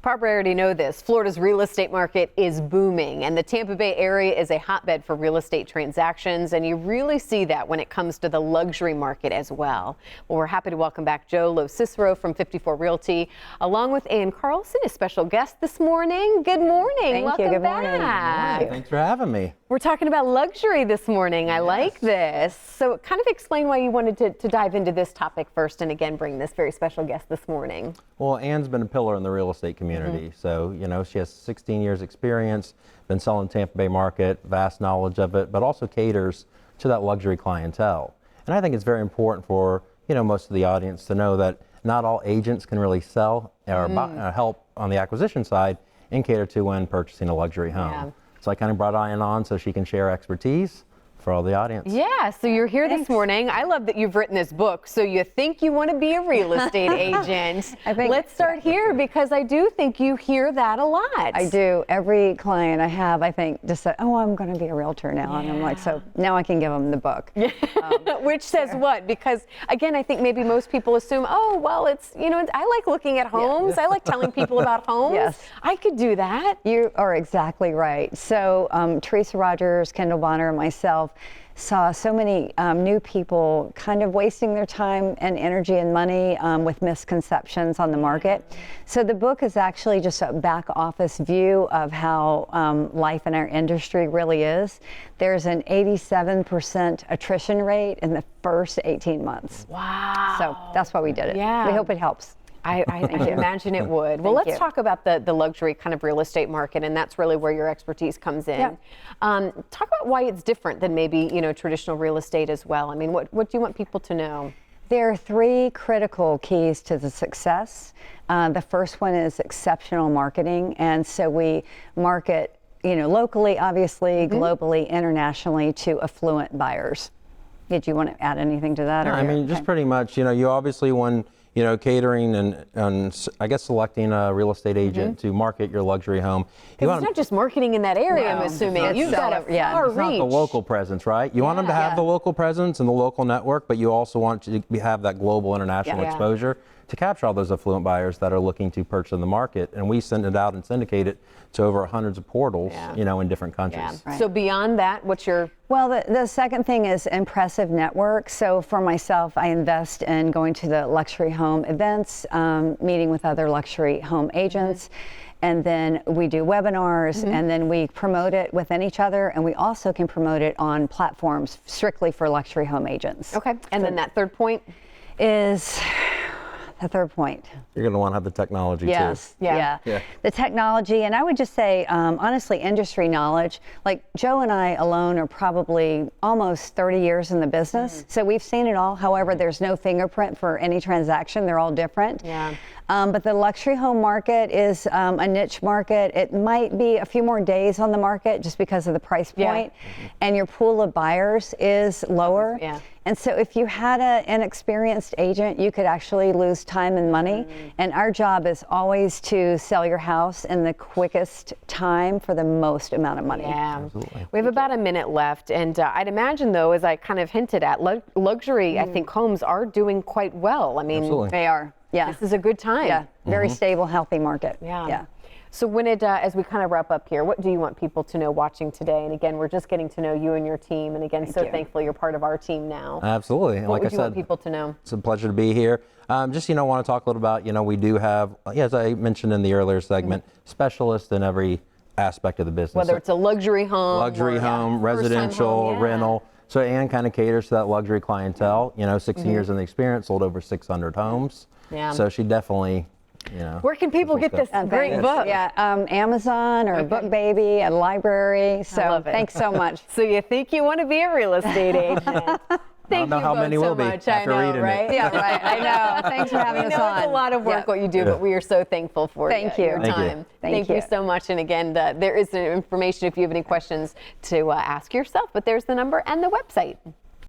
probably already know this. Florida's real estate market is booming, and the Tampa Bay area is a hotbed for real estate transactions, and you really see that when it comes to the luxury market as well. Well, we're happy to welcome back Joe Lo-Cicero from 54 Realty, along with Ann Carlson, a special guest this morning. Good morning. Thank you. Good morning. Back. Thanks for having me. We're talking about luxury this morning. I like this. So kind of explain why you wanted to dive into this topic first, and again, bring this very special guest this morning. Well, Ann's been a pillar in the real estate community. So, you know, she has 16 years experience, been selling Tampa Bay market, vast knowledge of it, but also caters to that luxury clientele. And I think it's very important for, you know, most of the audience to know that not all agents can really sell or help on the acquisition side and cater to when purchasing a luxury home. Yeah. So I kind of brought Ann on so she can share expertise for all the audience. Yeah, so you're here this morning. I love that you've written this book, So You Think You Want to Be a Real Estate Agent. Let's start here, because I do think you hear that a lot. I do. Every client I have, I think, just said, oh, I'm going to be a realtor now. Yeah. And I'm like, so now I can give them the book. Which says what? Because, again, I think maybe most people assume, oh, well, it's, you know, I like looking at homes. I like telling people about homes. Yes. I could do that. You are exactly right. So Teresa Rogers, Kendall Bonner, and myself saw so many new people kind of wasting their time and energy and money with misconceptions on the market. So the book is actually just a back office view of how life in our industry really is. There's an 87% attrition rate in the first 18 months. Wow. So that's why we did it. Yeah. We hope it helps. I imagine it would. Well, let's talk about the luxury kind of real estate market, and that's really where your expertise comes in. Yeah. Talk about why it's different than maybe, you know, traditional real estate as well. I mean, what do you want people to know? There are three critical keys to the success. The first one is exceptional marketing, and so we market, you know, locally, obviously, globally, internationally to affluent buyers. Did you want to add anything to that? No, I mean, just pretty much, you know, you obviously, when you know, catering and I guess selecting a real estate agent to market your luxury home. It's not just marketing in that area, I'm assuming. You've got a far reach. It's not the local presence, right? You want them to have the local presence and the local network, but you also want to have that global international exposure to capture all those affluent buyers that are looking to purchase in the market. And we send it out and syndicate it to over hundreds of portals, you know, in different countries. Yeah. Right. So beyond that, what's your... Well, the second thing is impressive network. So for myself, I invest in going to the luxury home events, meeting with other luxury home agents, and then we do webinars, and then we promote it within each other, and we also can promote it on platforms strictly for luxury home agents. Okay, and then that third point is... The third point. You're going to want to have the technology too. Yeah. The technology, and I would just say, honestly, industry knowledge. Like Joe and I alone are probably almost 30 years in the business, so we've seen it all. However, there's no fingerprint for any transaction. They're all different. Yeah. But the luxury home market is a niche market. It might be a few more days on the market just because of the price point, and your pool of buyers is lower. Yeah. And so if you had an experienced agent, you could actually lose time and money. And our job is always to sell your house in the quickest time for the most amount of money. Yeah, absolutely. We have about a minute left, and I'd imagine, though, as I kind of hinted at, luxury, I think homes are doing quite well. I mean, they are. Yeah. This is a good time. Yeah. Very stable, healthy market. Yeah. So when as we kind of wrap up here, what do you want people to know watching today? And again, we're just getting to know you and your team. And again, thankful you're part of our team now. Absolutely. And what like would you want people to know? It's a pleasure to be here. Just, you know, want to talk a little about, you know, we do have, as I mentioned in the earlier segment, specialists in every aspect of the business. Whether it's a luxury home, residential, rental. So Ann kind of caters to that luxury clientele. You know, 16 years in the experience, sold over 600 homes. Yeah. So she definitely, you know. Where can people get this great book? Yeah, Amazon or BookBaby, a library. So thanks so much. So you think you want to be a real estate agent? Thank you both so much. I know, right? Yeah, right. I know. Thanks for having us on. It's a lot of work what you do, but we are so thankful for your time. Thank you so much. And again, there is information if you have any questions to ask yourself, but there's the number and the website.